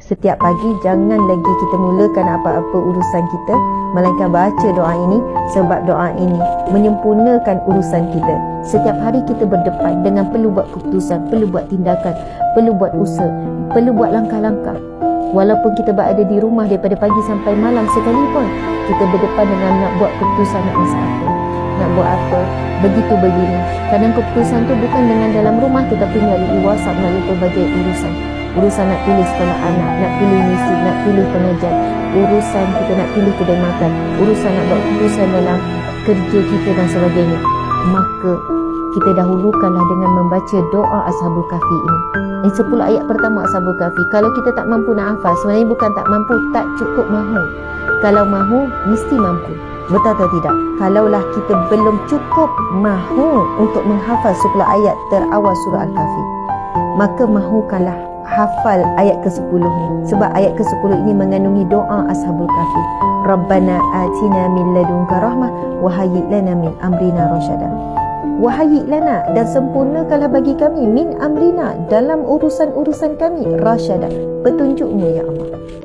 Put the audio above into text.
setiap pagi jangan lagi kita mulakan apa-apa urusan kita, melainkan baca doa ini, sebab doa ini menyempurnakan urusan kita. Setiap hari kita berdepan dengan perlu buat keputusan, perlu buat tindakan, perlu buat usaha, perlu buat langkah-langkah. Walaupun kita berada di rumah daripada pagi sampai malam sekalipun, kita berdepan dengan nak buat keputusan nak masak apa, nak buat apa, begitu begini. Kadang keputusan tu bukan dengan dalam rumah, tetapi melalui WhatsApp, melalui pelbagai urusan. Urusan nak pilih sekolah anak, nak pilih misi, nak pilih pengajar, urusan kita nak pilih kedai makan, urusan nak buat keputusan dalam kerja kita dan sebagainya. Maka kita dahulukanlah dengan membaca doa Ashabul Kahfi ini. Ini 10 ayat pertama Ashabul Kahfi. Kalau kita tak mampu nak hafal, sebenarnya bukan tak mampu, tak cukup mahu. Kalau mahu, mesti mampu. Betul atau tidak? Kalaulah kita belum cukup mahu untuk menghafal 10 ayat terawal surah Al-Kahfi, maka mahukanlah hafal ayat ke-10 ni. Sebab ayat ke-10 ini mengandungi doa Ashabul Kahfi. Rabbana atina min ladunka rahmah wa hayyi' lana min amrina rasyada. Wa hayyi' lana, dan sempurnakanlah bagi kami min amrina, dalam urusan-urusan kami, rasyada, petunjukmu ya Allah.